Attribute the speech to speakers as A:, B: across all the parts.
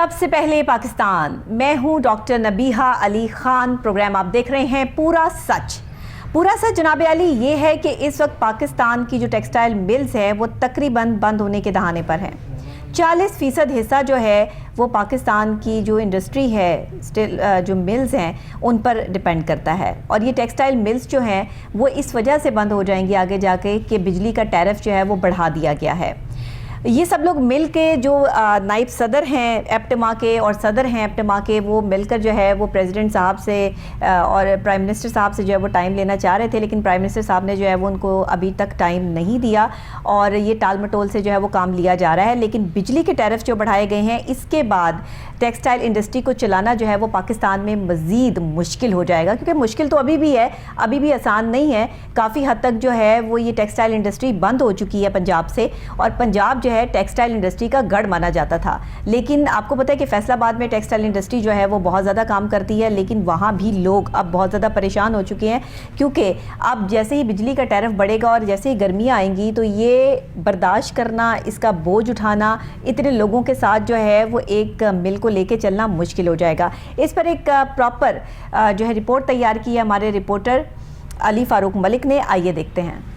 A: सबसे पहले पाकिस्तान, मैं हूं डॉक्टर नबीहा अली खान। प्रोग्राम आप देख रहे हैं पूरा सच। पूरा सच जनाब अली ये है कि इस वक्त पाकिस्तान की जो टेक्सटाइल मिल्स है वो तकरीबन बंद होने के दहाने पर हैं। 40% हिस्सा जो है वो पाकिस्तान की जो इंडस्ट्री है, स्टिल जो मिल्स हैं उन पर डिपेंड करता है। और ये टेक्सटाइल मिल्स जो हैं वो इस वजह से बंद हो जाएंगी आगे जाके कि बिजली का टैरिफ जो है वो बढ़ा दिया गया है। ये सब लोग मिल के जो नाइब सदर हैं एप्टमा के और सदर हैं एप्टमा के, वो मिलकर जो है वो प्रेसिडेंट साहब से और प्राइम मिनिस्टर साहब से जो है वो टाइम लेना चाह रहे थे, लेकिन प्राइम मिनिस्टर साहब ने जो है वो उनको अभी तक टाइम नहीं दिया और ये टाल मटोल से जो है वो काम लिया जा रहा है। लेकिन बिजली के टैरिफ जो बढ़ाए गए हैं इसके बाद टेक्सटाइल इंडस्ट्री को चलाना जो है वो पाकिस्तान में मज़ीद मुश्किल हो जाएगा, क्योंकि मुश्किल तो अभी भी है, अभी भी आसान नहीं है। काफ़ी हद तक जो है वो ये टेक्सटाइल इंडस्ट्री बंद हो चुकी है पंजाब से, और पंजाब जो है टेक्सटाइल इंडस्ट्री का गढ़ माना जाता था। लेकिन आपको पता है कि फैसलाबाद में टेक्सटाइल इंडस्ट्री जो है वो बहुत ज़्यादा काम करती है, लेकिन वहाँ भी लोग अब बहुत ज़्यादा परेशान हो चुके हैं, क्योंकि अब जैसे ही बिजली का टैरिफ बढ़ेगा और जैसे ही गर्मियाँ आएंगी तो ये बर्दाश्त करना, इसका बोझ उठाना इतने लोगों के साथ जो है वो एक मिल को लेके चलना मुश्किल हो जाएगा। इस पर एक प्रॉपर जो है रिपोर्ट तैयार की है हमारे रिपोर्टर अली फारूक मलिक ने। आइए देखते हैं।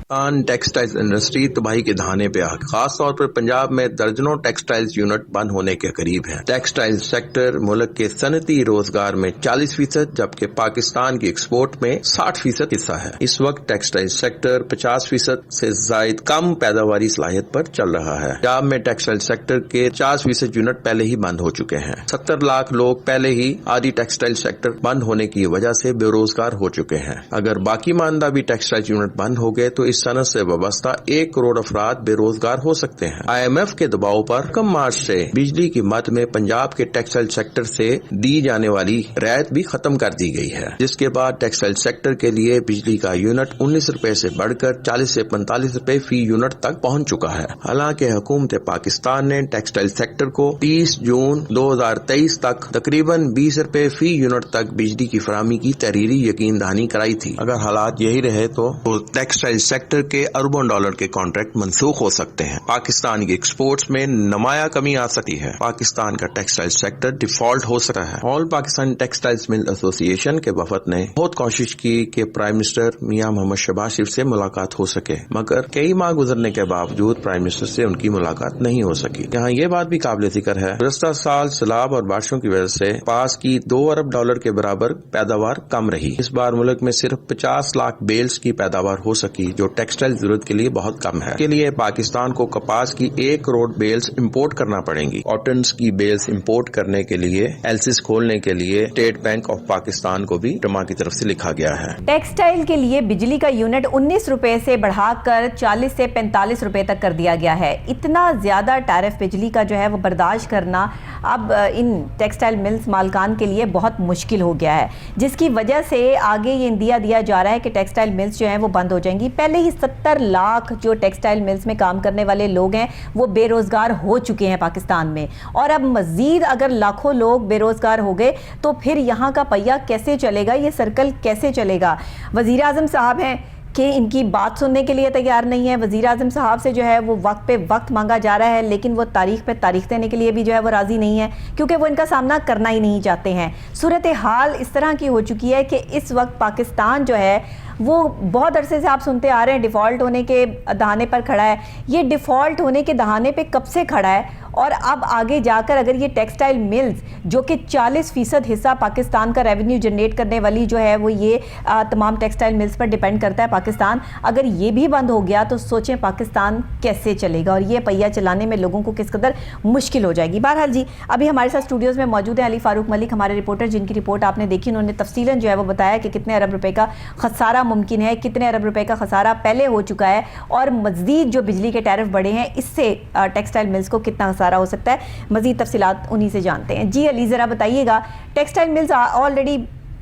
B: टेक्सटाइल इंडस्ट्री तबाही के दहाने पे आ, खास तौर पर पंजाब में दर्जनों टेक्सटाइल यूनिट बंद होने के करीब है। टेक्सटाइल सेक्टर मुल्क के सनती रोजगार में 40%, जबकि पाकिस्तान की एक्सपोर्ट में 60% हिस्सा है। इस वक्त टेक्सटाइल सेक्टर 50% से जायद कम पैदावारी सलाहियत पर चल रहा है। पंजाब में टेक्सटाइल सेक्टर के 50% यूनिट पहले ही बंद हो चुके हैं। 70 लाख लोग पहले ही आदि टेक्सटाइल सेक्टर बंद होने की वजह से बेरोजगार हो चुके हैं। अगर बाकी मानदा भी टेक्सटाइल यूनिट बंद हो गए तो इस सनत से वाबस्ता 1 करोड़ अफराद बेरोजगार हो सकते हैं। IMF के दबाव पर कम मार्च से बिजली की मद में पंजाब के टेक्सटाइल सेक्टर से दी जाने वाली रियायत भी खत्म कर दी गई है, जिसके बाद टेक्सटाइल सेक्टर के लिए बिजली का यूनिट 19 रुपए से बढ़कर 40 से 45 रुपए फी यूनिट तक पहुंच चुका है। हालांकि हुकूमत पाकिस्तान ने टेक्सटाइल सेक्टर को 30 जून 2023 तक तकरीबन 20 रुपए फी यूनिट तक बिजली की फराहमी की तहरीरी यकीन दहानी कराई थी। अगर हालात यही रहे तो टेक्सटाइल सेक्टर के अरबों डॉलर के कॉन्ट्रैक्ट मनसूख हो सकते हैं। पाकिस्तान की एक्सपोर्ट्स में नुमाया कमी आ सकती है। पाकिस्तान का टेक्सटाइल सेक्टर डिफॉल्ट हो सकता है। All Pakistan textiles mill association के वफद ने बहुत कोशिश की कि प्राइम मिनिस्टर मियां मोहम्मद शहबाज शरीफ से मुलाकात हो सके, मगर कई माह गुजरने के बावजूद प्राइम मिनिस्टर से उनकी मुलाकात नहीं हो सकी। यहाँ ये बात भी काबिल जिक्र है, गुज़श्ता साल सैलाब और बारिशों की वजह से पास की 2 अरब डॉलर के बराबर पैदावार कम रही। इस बार मुल्क में सिर्फ 50 लाख बेल्स की पैदावार हो सकी, जो टेक्सटाइल जरूरत के लिए बहुत कम है। इसके लिए पाकिस्तान को कपास की 1 करोड़ बेल्स इंपोर्ट करना पड़ेंगी। कॉटन की बेल्स इंपोर्ट करने के लिए एलसीज खोलने के लिए स्टेट बैंक ऑफ पाकिस्तान को भी टमा की तरफ से लिखा गया है।
A: टेक्सटाइल के लिए बिजली का यूनिट 19 रुपए से बढ़ाकर 40 से 45 रुपए तक कर दिया गया है। इतना ज्यादा टैरिफ बिजली का जो है वो बर्दाश्त करना अब इन टेक्सटाइल मिल्स मालकान के लिए बहुत मुश्किल हो गया है, जिसकी वजह से आगे ये इंदिया दिया जा रहा है कि टेक्सटाइल मिल्स जो है वो बंद हो जाएंगी। पहले ही 70 लाख जो टेक्सटाइल मिल्स में काम करने वाले लोग हैं वो बेरोजगार हो चुके हैं पाकिस्तान में, और अब मजीद अगर लाखों लोग बेरोजगार हो गए तो फिर यहाँ का पहिया कैसे चलेगा, ये सर्कल कैसे चलेगा। वजीर आजम साहब हैं कि इनकी बात सुनने के लिए तैयार नहीं है। वजीर आजम साहब से जो है वो वक्त पे वक्त मांगा जा रहा है, लेकिन वो तारीख पे तारीख देने के लिए भी जो है वो राजी नहीं है, क्योंकि वो इनका सामना करना ही नहीं चाहते हैं। सूरत हाल इस तरह की हो चुकी है कि इस वक्त पाकिस्तान जो है वो बहुत अरसे से आप सुनते आ रहे हैं डिफ़ॉल्ट होने के दहाने पर खड़ा है। ये डिफ़ॉल्ट होने के दहाने पे कब से खड़ा है, और अब आगे जाकर अगर ये टेक्सटाइल मिल्स जो कि 40% हिस्सा पाकिस्तान का रेवेन्यू जनरेट करने वाली जो है वो ये तमाम टेक्सटाइल मिल्स पर डिपेंड करता है पाकिस्तान, अगर ये भी बंद हो गया तो सोचें पाकिस्तान कैसे चलेगा, और ये पहिया चलाने में लोगों को किस कदर मुश्किल हो जाएगी। बहरहाल जी, अभी हमारे साथ स्टूडियोज़ में मौजूद है अली फारूक मलिक, हमारे रिपोर्टर, जिनकी रिपोर्ट आपने देखी। उन्होंने तफसीलन जो है वो बताया कि कितने अरब रुपए का खसारा मुमकिन है, कितने अरब रुपए का खसारा पहले हो चुका है, और मज़ीद जो बिजली के टैरिफ बढ़े हैं इससे टेक्सटाइल मिल्स को कितना खसारा हो सकता है। मज़ीद तफसीलात उन्हीं से जानते हैं। जी अली, ज़रा बताइएगा, टेक्सटाइल मिल्स ऑलरेडी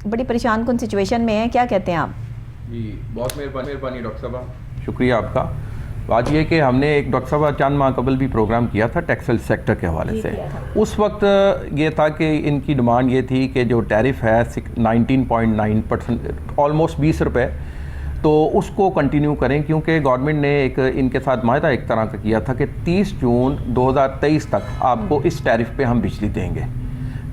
A: बड़ी परेशान कुन सिचुएशन में है, क्या कहते हैं आप?
C: जी बहुत मेहरबानी डॉक्टर साहब, शुक्रिया आपका। बात यह कि हमने एक डॉक्टर साहब चंद माह कबल भी प्रोग्राम किया था टेक्सटाइल सेक्टर के हवाले से। उस वक्त ये था कि इनकी डिमांड ये थी कि जो टैरिफ है 19.9%, ऑलमोस्ट 20 रुपये, तो उसको कंटिन्यू करें, क्योंकि गवर्नमेंट ने एक इनके साथ माहिदा एक तरह का किया था कि 30 जून 2023 तक आपको इस टैरिफ पे हम बिजली देंगे।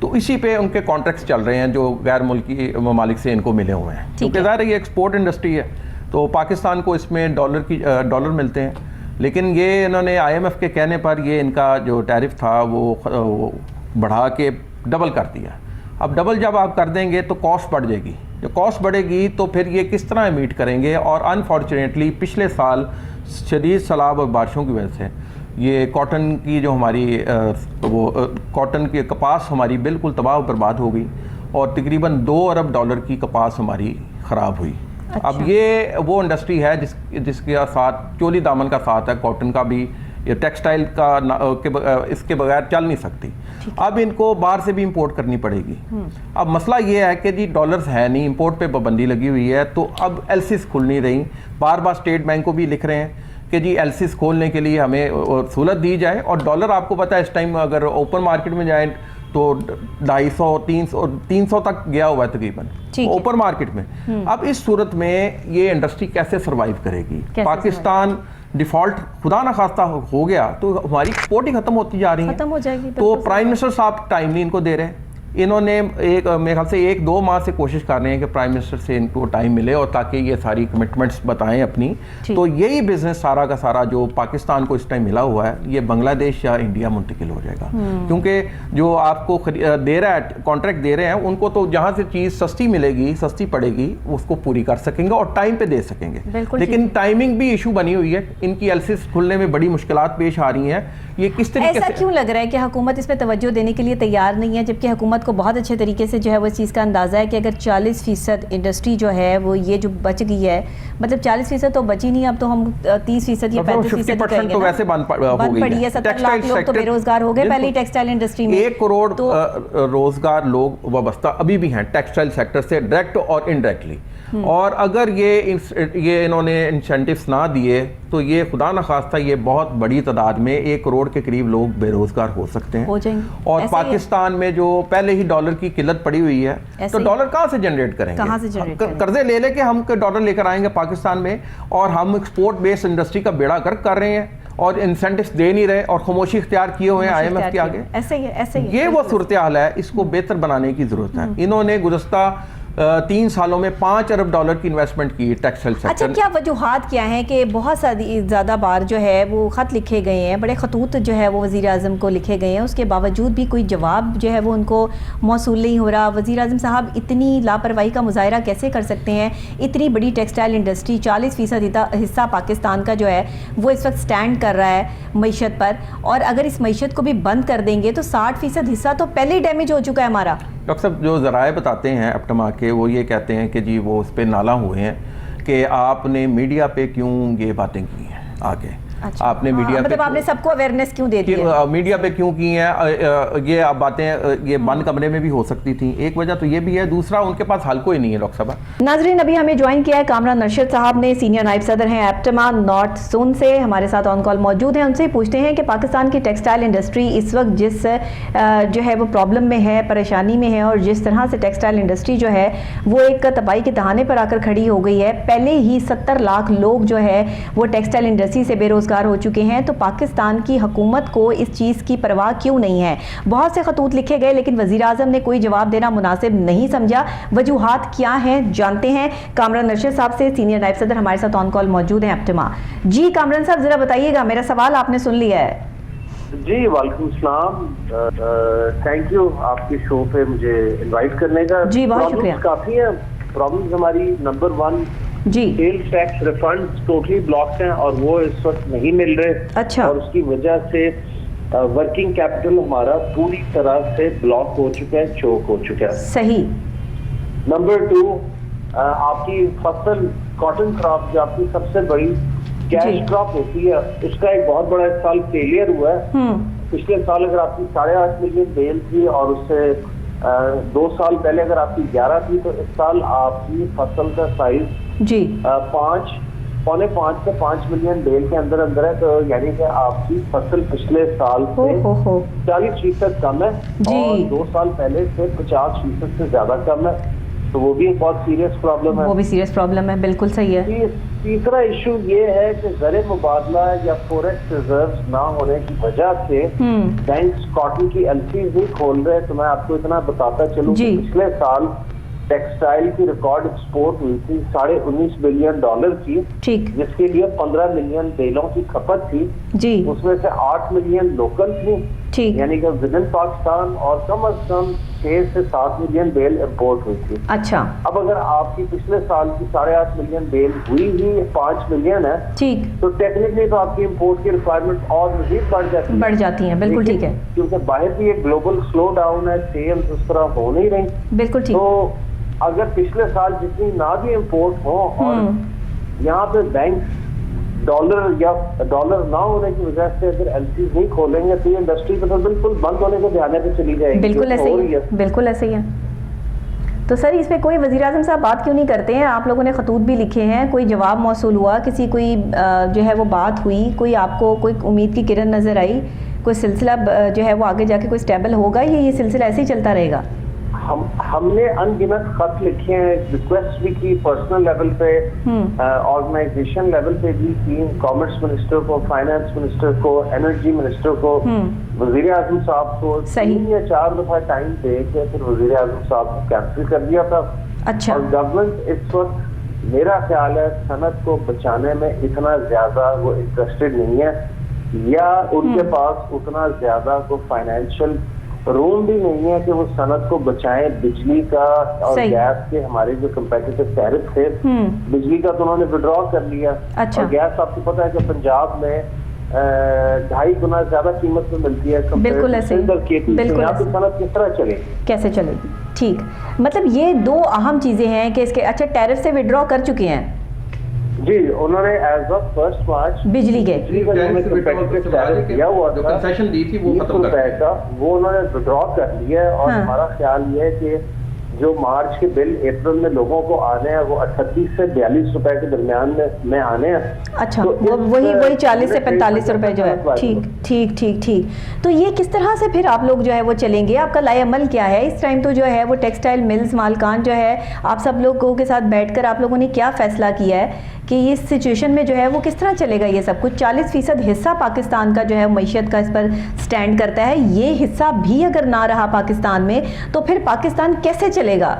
C: तो इसी पे उनके कॉन्ट्रैक्ट्स चल रहे हैं जो गैर मुल्की ममालिक से इनको मिले हुए हैं, क्योंकि ज़ाहिर है ये एक्सपोर्ट इंडस्ट्री है, तो पाकिस्तान को इसमें डॉलर मिलते हैं। लेकिन ये इन्होंने IMF के कहने पर ये इनका जो टैरिफ था वो बढ़ा के डबल कर दिया। अब डबल जब आप कर देंगे तो कॉस्ट बढ़ जाएगी, जो कॉस्ट बढ़ेगी तो फिर ये किस तरह मीट करेंगे। और अनफॉर्चुनेटली पिछले साल शदीद सैलाब और बारिशों की वजह से ये कॉटन की जो हमारी कॉटन की कपास हमारी बिल्कुल तबाह बर्बाद हो गई और तकरीबन $2 अरब की कपास हमारी ख़राब हुई।
A: अच्छा।
C: अब ये वो इंडस्ट्री है जिसके साथ चोली दामन का साथ है, कॉटन का भी, ये टेक्सटाइल का इसके बगैर चल नहीं सकती। अब इनको बाहर से भी इंपोर्ट करनी पड़ेगी। अब मसला ये है कि जी डॉलर्स है नहीं, इंपोर्ट पे पाबंदी लगी हुई है, तो अब एलसीज खुल नहीं रही। बार बार स्टेट बैंक को भी लिख रहे हैं कि जी एलसीज खोलने के लिए हमें सहूलत दी जाए। और डॉलर आपको पता है इस टाइम अगर ओपन मार्केट में जाए तो 250, 300 तक गया हुआ है तकरीबन ओपन मार्केट में। अब इस सूरत में ये इंडस्ट्री कैसे सर्वाइव करेगी? पाकिस्तान डिफॉल्ट खुदा ना खास्ता हो गया तो हमारी एक्सपोर्ट ही खत्म होती जा रही है,
A: खत्म हो जाएगी।
C: तो प्राइम मिनिस्टर साहब टाइम नहीं इनको दे रहे। इन्होंने मेरे ख्याल से 1-2 माह से कोशिश कर रहे हैं कि प्राइम मिनिस्टर से इनको टाइम मिले और ताकि ये सारी कमिटमेंट्स बताएं अपनी। तो यही बिजनेस सारा का सारा जो पाकिस्तान को इस टाइम मिला हुआ है ये बांग्लादेश या इंडिया मुंतकिल हो जाएगा, क्योंकि जो आपको दे रहा है कॉन्ट्रैक्ट दे रहे हैं उनको तो जहाँ से चीज़ सस्ती मिलेगी, सस्ती पड़ेगी, उसको पूरी कर सकेंगे और टाइम पे दे सकेंगे। लेकिन टाइमिंग भी इशू बनी हुई है, इनकी एलसीज खुलने में बड़ी मुश्किलात पेश आ रही हैं। ये किस तरीके
A: ऐसा क्यों लग रहा है कि हुकूमत इस पर तवज्जो देने के लिए तैयार नहीं है, जबकि हुकूमत को बहुत अच्छे तरीके से जो है वो इस चीज़ का अंदाज़ा है कि अगर 40% इंडस्ट्री जो है वो ये जो बच गई है, मतलब 40% तो बची नहीं, अब तो हम 30% या 35%
C: तो वैसे बंद
A: पड़ी है। 17 लाख लोग तो बेरोजगार हो गए पहले ही टेक्सटाइल इंडस्ट्री में।
C: 1 करोड़ रोजगार लोग वाबस्ता अभी भी हैं टेक्सटाइल सेक्टर से डायरेक्ट और इनडायरेक्टली। और अगर ये इन्होंने इंसेंटिव्स ना दिए तो ये खुदा न खास्ता ये बहुत बड़ी तादाद में 1 करोड़ के करीब लोग बेरोजगार हो सकते हैं,
A: हो जाएंगे।
C: और पाकिस्तान में जो पहले ही डॉलर की किल्लत पड़ी हुई है, तो डॉलर कहाँ से जनरेट करेंगे?
A: कहाँ से जनरेट करेंगे?
C: कर्जे ले लेके हम डॉलर लेकर आएंगे पाकिस्तान में, और हम एक्सपोर्ट बेस्ड इंडस्ट्री का बेड़ा गर्क कर रहे हैं और इंसेंटिव्स दे नहीं रहे और खामोशी इख्तियार किए हुए हैं IMF के आगे।
A: ऐसे ही है।
C: ये वो सूरत हाल है, इसको बेहतर बनाने की जरूरत है। इन्होंने गुज़श्ता 3 सालों में $5 अरब की इन्वेस्टमेंट की टेक्सटाइल सेक्टर।
A: अच्छा, क्या वजूहात क्या हैं कि बहुत ज़्यादा बार जो है वो ख़त लिखे गए हैं, बड़े खतूत जो है वो वज़ीर आज़म को लिखे गए हैं, उसके बावजूद भी कोई जवाब जो है वो उनको मौसूल नहीं हो रहा। वज़ीर आज़म साहब इतनी लापरवाही का मुजाहरा कैसे कर सकते हैं? इतनी बड़ी टेक्सटाइल इंडस्ट्री 40% हिस्सा पाकिस्तान का जो है वो इस वक्त स्टैंड कर रहा है मईशत पर, और अगर इस मईशत को भी बंद कर देंगे तो 60% हिस्सा तो पहले ही डैमेज हो चुका है हमारा।
C: डॉक्टर साहब जो ज़राए बताते हैं अपटमा के, वो ये कहते हैं कि जी वो उस पर नाला हुए हैं कि आपने मीडिया पे क्यों ये बातें की हैं आगे। अच्छा। आपने मीडिया
A: मतलब आपने सबको अवेयरनेस क्यों दे दी है?
C: मीडिया पे क्यों की हैं ये आप बातें ये बंद कमरे में भी हो सकती थी, एक वजह तो ये भी है, दूसरा उनके पास हल कोई नहीं है। डॉक्टर साहब
A: नाजरीन, अभी हमें ज्वाइन किया है कामरान नरशद साहब ने, सीनियर नायब सदर हैं एप्टमा नॉर्थ जोन से, हमारे साथ ऑन कॉल मौजूद हैं। उनसे पूछते हैं कि पाकिस्तान की टेक्सटाइल इंडस्ट्री इस वक्त जिस जो है वो प्रॉब्लम में है, परेशानी में है, और जिस तरह से टेक्सटाइल इंडस्ट्री जो है वो एक तबाही के दहाने पर आकर खड़ी हो गई है। पहले ही 70 लाख लोग जो है वो टेक्सटाइल इंडस्ट्री से बेरोजगार हो चुके हैं, तो पाकिस्तान की हुकूमत को इस चीज़ की परवाह क्यों नहीं है? बहुत से खतूत लिखे गए लेकिन वज़ीर आज़म ने कोई जवाब देना मुनासिब नहीं समझा। वजूहात क्या हैं जानते हैं कामरान नरशद साहब से, सीनियर नायब सदर हमारे साथ ऑन कॉल मौजूद हैं एप्टमा। जी कामरान साहब ज़रा बताइएगा, मेरा सवाल आपने सुन लिया है।
D: जी वालेकुम सलाम, थैंक यू आपके शो पे मुझे इनवाइट करने का।
A: जी बहुत शुक्रिया।
D: काफ़ी है प्रॉब्लम्स हमारी। नंबर 1
A: जी
D: sales tax refund totally blocked हैं और वो इस वक्त नहीं मिल रहे।
A: अच्छा।
D: और उसकी वजह से वर्किंग कैपिटल हमारा पूरी तरह से ब्लॉक हो चुका है, चोक हो चुका है।
A: सही।
D: नंबर 2 आपकी फसल कॉटन क्रॉप जो आपकी सबसे बड़ी कैश क्रॉप होती है, उसका एक बहुत बड़ा इस साल फेलियर हुआ है। पिछले साल अगर आपकी 8.5 मिलियन बेल थी और उससे 2 साल पहले अगर आपकी 11 थी, तो इस साल आपकी फसल का साइज
A: जी
D: 5.5 से 5 मिलियन बेल के अंदर अंदर है। तो यानी कि आपकी फसल पिछले साल से 40% कम है और 2 साल पहले से 50% से ज्यादा कम है। तो वो भी एक बहुत सीरियस प्रॉब्लम है।
A: वो भी सीरियस प्रॉब्लम है, बिल्कुल सही है।
D: तीसरा इशू ये है कि ज़र मुबादला या फॉरेक्स रिजर्व्स ना होने की वजह से बैंक्स कॉटन की एलसीज नहीं खोल रहे। तो मैं आपको इतना बताता चलूं कि पिछले साल टेक्सटाइल की रिकॉर्ड एक्सपोर्ट हुई थी $19.5 बिलियन की,
A: ठीक,
D: जिसके लिए 15 मिलियन बेलों की खपत थी
A: जी,
D: उसमें से 8 मिलियन लोकल थी,
A: ठीक,
D: यानी कि विद इन पाकिस्तान, और कम अज कम 6 से 7 मिलियन बेल इम्पोर्ट हुई थी।
A: अच्छा,
D: अब अगर आपकी पिछले साल की 8.5 मिलियन बेल हुई ही 5 मिलियन है,
A: ठीक,
D: तो टेक्निकली तो आपकी इम्पोर्ट की रिक्वायरमेंट और मजीद बढ़ जाती है,
A: बिल्कुल ठीक है,
D: क्योंकि बाहर भी एक ग्लोबल स्लो डाउन है, सेल्स उस तरह हो नहीं रही,
A: बिल्कुल ठीक।
D: तो अगर पिछले साल जितनी ना भी इम्पोर्ट हो और यहाँ पे बैंक डॉलर ना होने की वजह से अगर एलसीज नहीं खोलेंगे तो ये इंडस्ट्री तो बिल्कुल बंद होने के ध्यान पे चली जाएगी।
A: बिल्कुल ऐसे ही है, बिल्कुल ऐसे ही है। तो सर इसमें कोई वज़ीर आज़म साहब बात क्यों नहीं करते हैं? आप लोगों ने खतूत भी लिखे हैं, कोई जवाब मौसूल हुआ, किसी कोई जो है वो बात हुई, कोई आपको कोई उम्मीद की किरण नज़र आई, कोई सिलसिला जो है वो आगे जाके कोई स्टेबल होगा, ये सिलसिला ऐसे ही चलता रहेगा?
D: हमने अनगिनत खत लिखे हैं, रिक्वेस्ट भी की पर्सनल लेवल पे, ऑर्गेनाइजेशन लेवल पे भी की, कॉमर्स मिनिस्टर को, फाइनेंस मिनिस्टर को, एनर्जी मिनिस्टर को, वजीर आजम साहब को 3 या 4 दफा टाइम दे के फिर वजीर आजम साहब को कैंसिल कर दिया था।
A: अच्छा।
D: और गवर्नमेंट इस वक्त मेरा ख्याल है सनत को बचाने में इतना ज्यादा वो इंटरेस्टेड नहीं है, या उनके पास उतना ज्यादा को फाइनेंशियल रूम भी नहीं है कि वो सनत को बचाएं। बिजली का और गैस के हमारे जो कंपेटिटिव टैरिफ थे, बिजली का तो उन्होंने विड्रॉ कर लिया। अच्छा। और गैस आपको पता है कि पंजाब में 2.5 गुना ज्यादा कीमत में मिलती है।
A: बिल्कुल ऐसे, बिल्कुल
D: सनत किस तरह चलेगी,
A: कैसे चलेगी? ठीक, मतलब ये 2 अहम चीजें हैं कि इसके अच्छा टैरिफ से विड्रॉ कर चुके हैं
D: जी, उन्होंने एज ऑफ 1 मार्च
A: बिजली का
D: दिया हुआ था, कंसेशन दी थी वो खत्म कर का, वो उन्होंने विड्रॉ कर लिया है। और हमारा ख्याल ये है कि जो मार्च के बिल अप्रैल में लोगों को आने हैं वो 38 से 42 रुपए के दरमियान में आने हैं।
A: अच्छा, तो वही 40 से 45 रुपए जो है। ठीक। तो ये किस तरह से फिर आप लोग जो है वो चलेंगे? आपका लाएअमल क्या है इस टाइम? तो जो है वो टेक्सटाइल मिल्स मालकान जो है, आप सब लोगों के साथ बैठकर आप लोगों ने क्या फैसला किया है कि इस सिचुएशन में जो है वो किस तरह चलेगा ये सब कुछ? 40% हिस्सा पाकिस्तान का जो है मैशियत का इस पर स्टैंड करता है, ये हिस्सा भी अगर ना रहा पाकिस्तान में तो फिर पाकिस्तान कैसे चलेगा?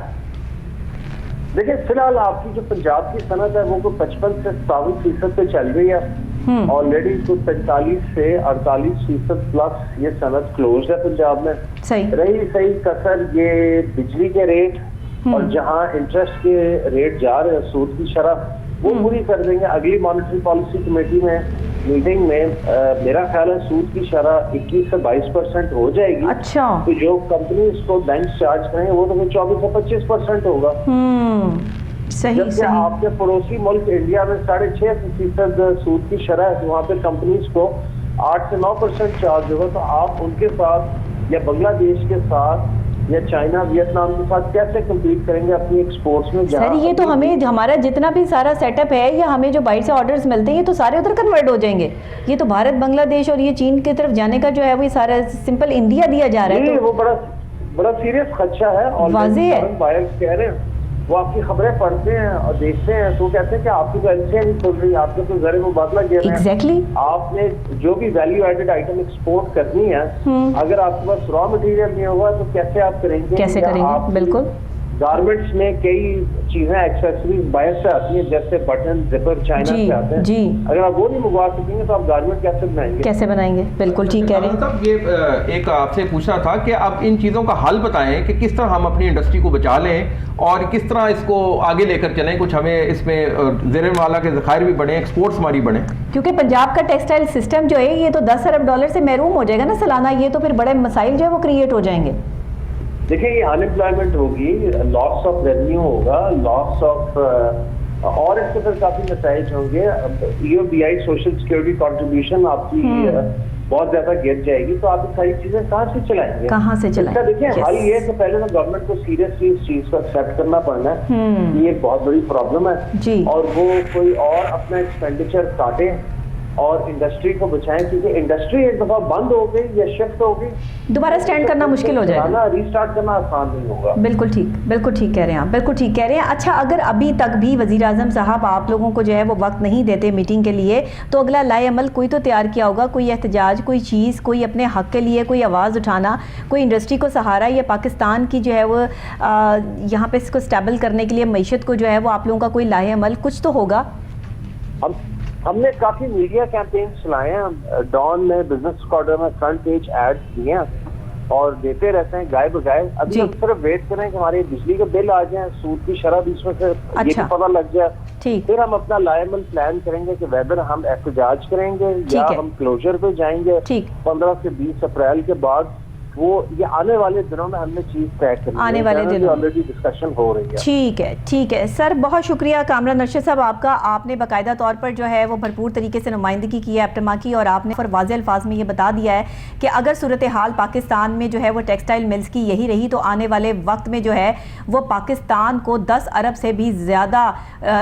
D: देखिए, फिलहाल आपकी जो पंजाब की सनत है वो 55 से 57% पे चल रही है। ऑलरेडी तो 45 से 48% प्लस ये सनत क्लोज है पंजाब में। सही कसर ये बिजली के रेट और जहां इंटरेस्ट के रेट जा रहे हैं, सूद की शरह, वो पूरी कर देंगे। अगली मॉनेटरी पॉलिसी कमेटी में मीटिंग में मेरा ख्याल है सूद की शरह 21 से 22% हो जाएगी। अच्छा। तो जो कंपनी इसको बैंक चार्ज करेंगे वो तो 24 से 25% होगा। जबकि आपके पड़ोसी मुल्क इंडिया में 6.5% सूद की शरह है, तो वहाँ पे कंपनीज को 8 से 9% चार्ज होगा। तो आप उनके साथ या बांग्लादेश के साथ या चाइना वियतनाम के साथ कैसे कम्पीट करेंगे अपनी एक्सपोर्ट्स में? सर ये तो हमें हमारा जितना भी सारा सेटअप है या हमें जो बाहर से ऑर्डर्स मिलते हैं ये तो सारे उधर कन्वर्ट हो जाएंगे। ये तो भारत, बांग्लादेश और ये चीन की तरफ जाने का जो है वो सारा सिंपल इंडिया दिया जा रहा है। तो वो बड़ा सीरियस खदशा है। और वाज़ेह है, बायर्स कह रहे हैं, वो आपकी खबरें पढ़ते हैं और देखते हैं तो कहते हैं कि आपकी तो एलसीआई नहीं खुल रही, आपके तो ज़र मुबादला गिर रहे हैं। एग्जैक्टली। आपने जो भी वैल्यू एडेड आइटम एक्सपोर्ट करनी है, अगर आपके पास रॉ मटेरियल नहीं होगा तो कैसे आप करेंगे? कैसे करेंगे? बिल्कुल। गारमेंट्स में कई चीजें एक्सेसरीज बाहर से आती हैं, जैसे बटन, जिपर चाइना से आते हैं। जी। अगर आप वो नहीं मंगवा सकेंगे तो आप गारमेंट कैसे बनाएंगे? बिल्कुल ठीक कह रहे हैं।
C: मतलब ये एक आपसे पूछना था कि आप इन चीज़ों का हल बताएं कि किस तरह हम अपनी इंडस्ट्री को बचा लें और किस तरह इसको आगे लेकर चलें। कुछ हमें इसमें ज़ेर वाला के ज़खायर भी बढ़े, एक्सपोर्ट्स हमारी बढ़े, क्योंकि पंजाब का टेक्सटाइल सिस्टम जो है ये तो $10 अरब से महरूम हो जाएगा ना सालाना। ये तो फिर बड़े मसाइल जो है वो क्रिएट हो जाएंगे।
D: देखिए, ये अनएम्प्लॉयमेंट होगी, लॉस ऑफ रेवेन्यू होगा, लॉस ऑफ और इसके फिर काफी नताइज होंगे। EOBI सोशल सिक्योरिटी कंट्रीब्यूशन आपकी बहुत ज्यादा गिर जाएगी। तो आप ये सारी चीजें कहाँ से चलाएंगे? देखिए, हाल ये है कि पहले तो गवर्नमेंट को सीरियसली इस चीज को एक्सेप्ट करना पड़ना है। ये एक बहुत बड़ी प्रॉब्लम है और वो कोई और अपना एक्सपेंडिचर काटे और इंडस्ट्री को बचाएं, क्योंकि इंडस्ट्री एक दफा बंद हो गई या शिफ्ट हो गई,
A: दोबारा स्टैंड करना मुश्किल हो जाएगा,
D: रीस्टार्ट करना आसान नहीं होगा।
A: बिल्कुल ठीक कह रहे हैं आप, बिल्कुल ठीक कह रहे हैं। अच्छा, अगर अभी तक भी वज़ीर आज़म साहब आप लोगों को जो है वो वक्त नहीं देते मीटिंग के लिए, तो अगला लाएअमल कोई तो तैयार किया होगा, कोई एहतजाज, कोई चीज़, कोई अपने हक़ के लिए कोई आवाज़ उठाना, कोई इंडस्ट्री को सहारा या पाकिस्तान की जो है वो यहाँ पे इसको स्टेबल करने के लिए मईशत को जो है वो आप लोगों का कोई लाएअमल कुछ तो होगा।
D: हमने काफी मीडिया कैंपेन चलाए हैं, डॉन में, बिजनेस कॉर्नर में फ्रंट पेज एड्स दिए हैं और देते रहते हैं गाय बगाए। अभी हम सिर्फ वेट करें कि हमारे बिजली के बिल आ जाए, सूद की शरह भी इसमें से ये भी पता लग जाए, फिर हम अपना लायमल प्लान करेंगे कि वेदर हम एहतजाज करेंगे या हम क्लोजर पे जाएंगे 15 से 20 अप्रैल के बाद। वो ये आने वाले दिनों में हमने चीज तय करनी है,
A: आने वाले दिनों
D: ऑलरेडी डिस्कशन हो रही है।
A: ठीक है सर, बहुत शुक्रिया कामरान अरशद साहब आपका। आपने बाकायदा तौर पर जो है वो भरपूर तरीके से नुमाइंदगी की है एप्टमा की, और आपने फिर वाज़ेह अल्फाज में ये बता दिया है कि अगर सूरत हाल पाकिस्तान में जो है वो टेक्सटाइल मिल्स की यही रही तो आने वाले वक्त में जो है वो पाकिस्तान को 10 अरब से भी ज़्यादा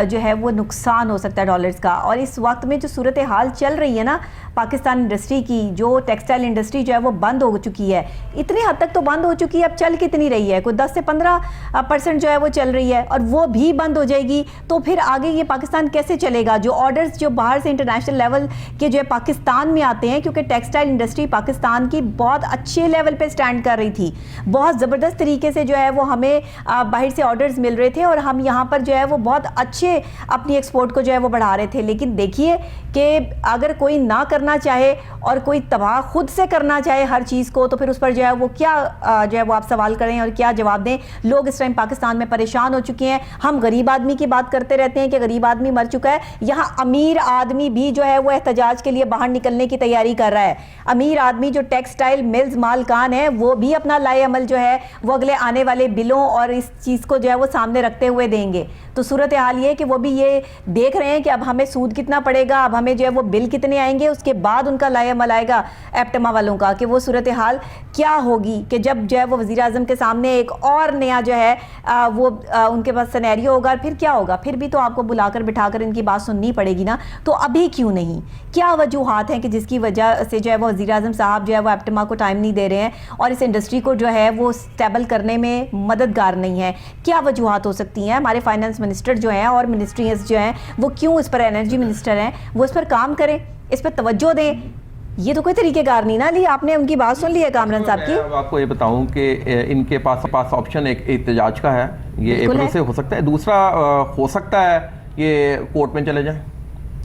A: जो है वो नुकसान हो सकता है डॉलर्स का। और इस वक्त में जो सूरत हाल चल रही है ना पाकिस्तान इंडस्ट्री की, जो टेक्सटाइल इंडस्ट्री जो है वो बंद हो चुकी है, इतनी हद तक तो बंद हो चुकी है, अब चल कितनी रही है, कोई 10 से 15% जो है वो चल रही है, और वो भी बंद हो जाएगी तो फिर आगे ये पाकिस्तान कैसे चलेगा। जो ऑर्डर्स जो बाहर से इंटरनेशनल लेवल के जो है पाकिस्तान में आते हैं, क्योंकि टेक्सटाइल इंडस्ट्री पाकिस्तान की बहुत अच्छे लेवल पे स्टैंड कर रही थी, बहुत ज़बरदस्त तरीके से जो है वो हमें बाहर से ऑर्डर्स मिल रहे थे और हम यहाँ पर जो है वो बहुत अच्छे अपनी एक्सपोर्ट को जो है वो बढ़ा रहे थे। लेकिन देखिए कि अगर कोई ना करना चाहे और कोई तबाह खुद से करना चाहे हर चीज़ को, तो फिर उस पर जो है वो क्या जो है वो आप सवाल करें और क्या जवाब दें। लोग इस टाइम पाकिस्तान में परेशान हो चुके हैं। हम गरीब आदमी की बात करते रहते हैं कि गरीब आदमी मर चुका है, यहाँ अमीर आदमी भी जो है वो एहतजाज के लिए बाहर निकलने की तैयारी कर रहा है। अमीर आदमी जो टेक्सटाइल मिल्स मालकान है वो भी अपना लाएअमल जो है वो अगले आने वाले बिलों और इस चीज़ को जो है वो सामने रखते हुए देंगे। तो सूरत हाल ये कि वो भी ये देख रहे हैं कि अब हमें सूद कितना पड़ेगा, अब हमें जो है वो बिल कितने आएंगे, उसके बाद उनका लाएअमल आएगा एप्टमा वालों का कि वो सूरत हाल क्या होगी, कि जब जो है वो वज़ीर आज़म के सामने एक और नया जो है वो उनके पास सिनेरियो होगा। फिर क्या होगा, फिर भी तो आपको बुलाकर बिठाकर इनकी बात सुननी पड़ेगी ना। तो अभी क्यों नहीं, क्या वजूहात हैं कि जिसकी वजह से जो है वो वज़ीर आज़म साहब जो है वो एप्टमा को टाइम नहीं दे रहे हैं और इस इंडस्ट्री को जो है वो स्टेबल करने में मददगार नहीं है। क्या वजूहात हो सकती हैं? हमारे फाइनेंस मिनिस्टर जो हैं और मिनिस्ट्रीज जो हैं वो क्यों इस पर, एनर्जी मिनिस्टर हैं वो इस पर काम करें, इस पर तवज्जो दें। ये तो कोई तरीकेकार नहीं ना ली। आपने उनकी बात सुन ली है कामरान साहब की।
C: मैं आपको ये बताऊं कि इनके पास ऑप्शन एक एहतजाज का है, ये अप्रैल से हो सकता है। दूसरा हो सकता है ये कोर्ट में चले जाएं,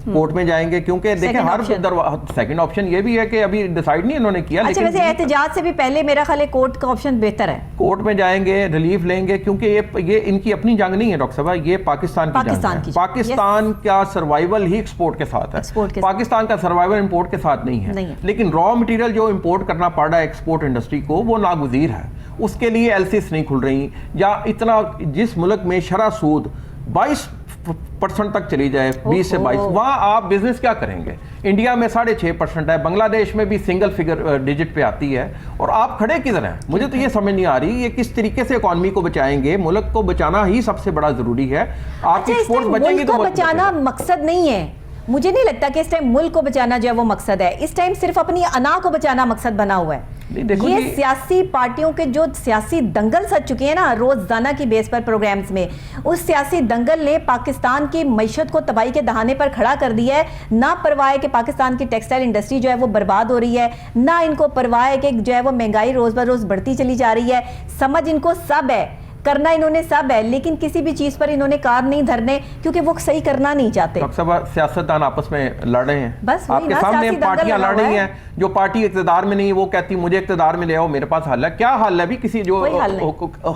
C: कोर्ट में जाएंगे, क्योंकि देखिए हर सेकंड ऑप्शन ये भी है कि अभी डिसाइड नहीं इन्होंने किया।
A: अच्छा, वैसे एहतजाज से भी पहले मेरा ख्याल है कोर्ट का ऑप्शन बेहतर है।
C: कोर्ट में जाएंगे, रिलीफ लेंगे, क्योंकि ये इनकी अपनी जंग नहीं है डॉक्टर साहब, ये पाकिस्तान की जंग है। पाकिस्तान का सर्वाइवल ही एक्सपोर्ट के साथ है, पाकिस्तान का सर्वाइवल इंपोर्ट के साथ नहीं है। लेकिन रॉ मटेरियल जो इंपोर्ट करना पड़ रहा है एक्सपोर्ट इंडस्ट्री को, वो नागुज़ीर है। उसके लिए एलसीस नहीं खुल रही, या इतना जिस मुल्क में शरह सूद 22% तक चली जाए, 20 से 22, वहाँ आप बिजनेस क्या करेंगे। इंडिया में 6.5% है, बांग्लादेश में भी सिंगल फिगर डिजिट पे आती है, और आप खड़े किधर हैं? मुझे तो ये समझ नहीं आ रही ये किस तरीके से इकोनॉमी को बचाएंगे। मुल्क को बचाना ही सबसे बड़ा जरूरी है। आप एक्सपोर्ट बचेंगे तो
A: बचाना मकसद नहीं है। मुझे नहीं लगता कि इस टाइम मुल्क को बचाना जो है वो मकसद है। इस टाइम सिर्फ अपनी अना को बचाना मकसद बना हुआ है। ये सियासी पार्टियों के जो सियासी दंगल सज चुके हैं ना रोजाना की बेस पर प्रोग्राम्स में, उस सियासी दंगल ने पाकिस्तान की मईशत को तबाही के दहाने पर खड़ा कर दिया है। ना परवाह है कि पाकिस्तान की टेक्सटाइल इंडस्ट्री जो है वो बर्बाद हो रही है, ना इनको परवाह है कि जो है वो महंगाई रोज बर रोज बढ़ती चली जा रही है। समझ इनको सब है, करना इन्होंने सब है, लेकिन किसी भी चीज पर इन्होंने कार नहीं धरने, क्योंकि वो सही करना नहीं चाहते।
C: सियासतदान आपस में लड़ रहे हैं,
A: बस
C: आपके सामने पार्टियां लड़ रही हैं। जो पार्टी इक़्तिदार में नहीं है वो कहती मुझे इक़्तिदार में ले आओ, मेरे पास हल है। क्या हल है? भी किसी जो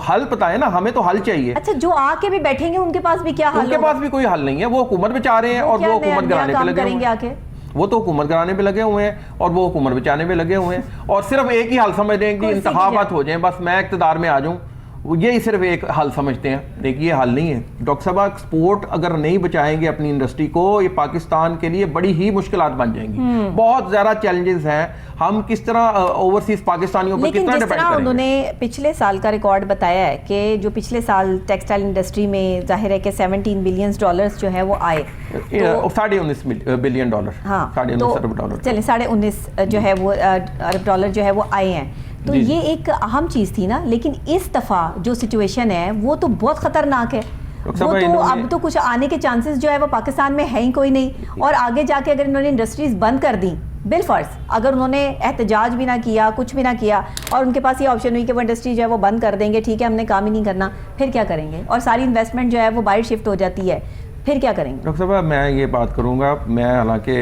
C: हल पता है ना, हमें तो हल चाहिए।
A: अच्छा, जो आके भी बैठेंगे उनके पास भी क्या हल?
C: उनके पास भी कोई हल नहीं है। वो हुकूमत बचा रहे हैं और वो हुकूमत गिराने पे लगे हुए हैं। वो तो हुकूमत गिराने पे लगे हुए हैं और वो हुकूमत बचाने पे लगे हुए हैं, और सिर्फ एक ही हल समझ रहे हैं कि इंतखाबात हो जाएं, बस मैं इक़्तिदार में आ जाऊं ये सिर्फ एक हल समझते हैं। देखिए ये हल नहीं है डॉक्टर साहब। एक्सपोर्ट अगर नहीं बचाएंगे अपनी इंडस्ट्री को, ये पाकिस्तान के लिए बड़ी ही मुश्किलात बन जाएंगी। बहुत ज़्यादा चैलेंजेस हैं। हम किस तरह ओवरसीज पाकिस्तानियों पर कितना डिपेंड करेंगे। उन्होंने
A: पिछले साल का रिकॉर्ड बताया है कि जो पिछले साल टेक्सटाइल इंडस्ट्री में जाहिर है कि 17 बिलियन डॉलर्स जो है वो आए,
C: 19.5 बिलियन डॉलर।
A: हाँ,
C: 19.5 अरब डॉलर।
A: चले 19.5 जो है वो अरब डॉलर जो है वो आए हैं। तो ये एक अहम चीज़ थी ना, लेकिन इस दफ़ा जो सिचुएशन है वो तो बहुत ख़तरनाक है। वो तो अब तो कुछ आने के चांसेस जो है वो पाकिस्तान में है ही कोई नहीं। और आगे जाके अगर इन्होंने इंडस्ट्रीज बंद कर दी, बिलफर्ज अगर उन्होंने एहतजाज भी ना किया, कुछ भी ना किया, और उनके पास ये ऑप्शन हुई कि वो इंडस्ट्री जो है वो बंद कर देंगे, ठीक है हमने काम ही नहीं करना, फिर क्या करेंगे? और सारी इन्वेस्टमेंट जो है वो बाहर शिफ्ट हो जाती है, फिर क्या करेंगे?
C: डॉक्टर साहब मैं ये बात करूँगा, मैं हालांकि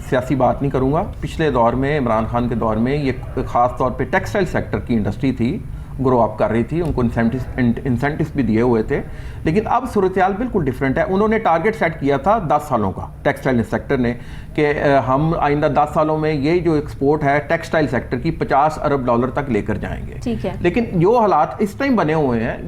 C: सियासी बात नहीं करूँगा। पिछले दौर में, इमरान खान के दौर में, ये ख़ास तौर पे टेक्सटाइल सेक्टर की इंडस्ट्री थी, ग्रो अप कर रही थी, उनको इंसेंटिव्स भी दिए हुए थे। लेकिन अब सूरत-ए-हाल बिल्कुल डिफरेंट है। उन्होंने टारगेट सेट किया था 10 सालों का टेक्सटाइल सेक्टर ने, कि हम आइंदा 10 सालों में ये जो एक्सपोर्ट है टेक्सटाइल सेक्टर की 50 अरब डॉलर तक लेकर जाएंगे।
A: ठीक है।
C: लेकिन जो हालात इस टाइम बने हुए हैं,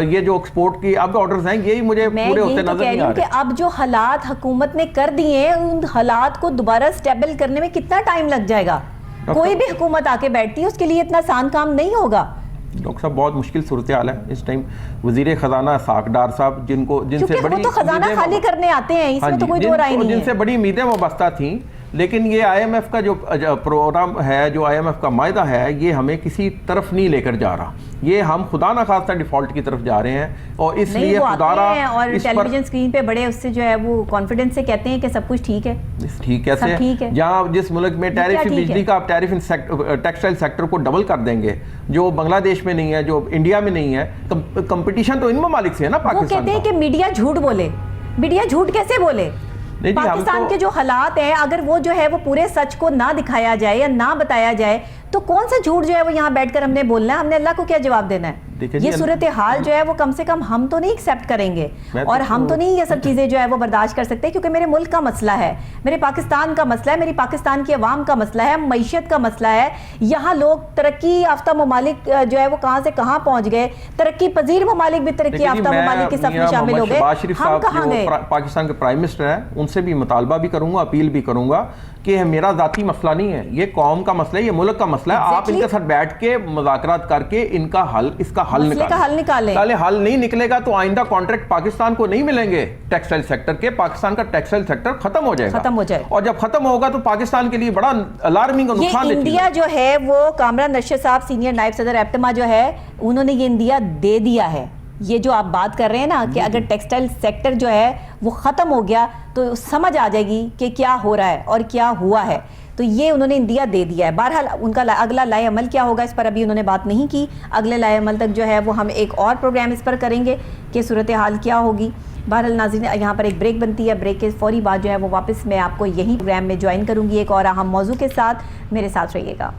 C: ये जो एक्सपोर्ट की अब ऑर्डर्स हैं, यही मुझे पूरे होते नजर नहीं आ रहे।
A: अब जो हालात हुकूमत ने कर दिए हैं, उन हालात को दोबारा स्टेबल करने में कितना टाइम लग जाएगा? कोई भी हुकूमत आके बैठती है, उसके लिए इतना आसान काम नहीं होगा।
C: डॉक्टर साहब बहुत मुश्किल सूरत हाल है इस टाइम। वज़ीर ख़जाना साक डार साहब, जिनसे बड़ी
A: तो खजाना खाली करने आते हैं, इसमें तो कोई दो राय नहीं है,
C: जिनसे बड़ी उम्मीदें वाबस्ता थीं, लेकिन ये IMF का जो प्रोग्राम है, जो IMF का मायदा है, ये हमें किसी तरफ नहीं लेकर जा रहा। ये हम खुदा ना खास्ता डिफॉल्ट की तरफ जा रहे हैं, और इसलिए खुदारा
A: और टेलीविजन स्क्रीन पे बड़े उससे जो है वो कॉन्फिडेंस से कहते हैं कि सब कुछ ठीक है।
C: ठीक कैसे? ठीक है। जहाँ जिस मुल्क में टैरिफ बिजली का, आप टैरिफ टेक्सटाइल सेक्टर को डबल कर देंगे, जो बांग्लादेश में नहीं है, जो इंडिया में नहीं है, कंपटीशन तो इन ममालिक से है ना पाकिस्तान।
A: वो कहते हैं कि मीडिया झूठ बोले। मीडिया झूठ कैसे बोले? पाकिस्तान के जो हालात हैं, अगर वो जो है वो पूरे सच को ना दिखाया जाए या ना बताया जाए, तो कौन सा झूठ जो है वो यहाँ बैठकर हमने बोलना है? हमने अल्लाह को क्या जवाब देना है? ये सूरत हाल जो है वो कम से कम हम तो नहीं एक्सेप्ट करेंगे, और हम तो नहीं ये सब चीज़ें जो है वो बर्दाश्त कर सकते, क्योंकि मेरे मुल्क का मसला है, मेरे पाकिस्तान का मसला है, मेरी पाकिस्तान की अवाम का मसला है, मईशत का मसला है। यहाँ लोग तरक्की याफ्ता ममालिक जो है वो कहाँ से कहाँ पहुँच गए, तरक्की पजीर ममालिक भी तरक्की याफ्ता ममालिक के साथ में शामिल हो गए, हम कहाँ गए?
C: पाकिस्तान के प्राइम मिनिस्टर हैं, उनसे भी मुतालबा भी करूँगा, अपील भी करूँगा कि मेरा जाती मसला नहीं है, ये कौम का मसला है, ये मुल्क का मसला है। आप इनके साथ बैठ के मुज़ाकरात करके इसका हल निकालें। हल नहीं निकलेगा तो आइंदा कॉन्ट्रैक्ट पाकिस्तान को नहीं मिलेंगे टेक्सटाइल सेक्टर के। पाकिस्तान का टेक्सटाइल सेक्टर खत्म हो जाएगा, और जब खत्म होगा तो पाकिस्तान के लिए बड़ा अलार्मिंग और नुकसान।
A: इंडिया जो है वो कामरान रशीद साहब, सीनियर नायब सदर एप्टमा जो है, उन्होंने ये इंडिया दे दिया है। ये जो आप बात कर रहे हैं ना कि अगर टेक्सटाइल सेक्टर जो है वो ख़त्म हो गया तो समझ आ जाएगी कि क्या हो रहा है और क्या हुआ है, तो ये उन्होंने इंडिया दे दिया है। बहरहाल उनका अगला लाए अमल क्या होगा इस पर अभी उन्होंने बात नहीं की। अगले लाए अमल तक जो है वो हम एक और प्रोग्राम इस पर करेंगे कि सूरत हाल क्या होगी। बहरहाल नाज़रीन, यहाँ पर एक ब्रेक बनती है, ब्रेक के फौरी बाद जो है वो वापस मैं आपको यही प्रोग्राम में ज्वाइन करूँगी एक और अहम मौजू के साथ। मेरे साथ रहिएगा।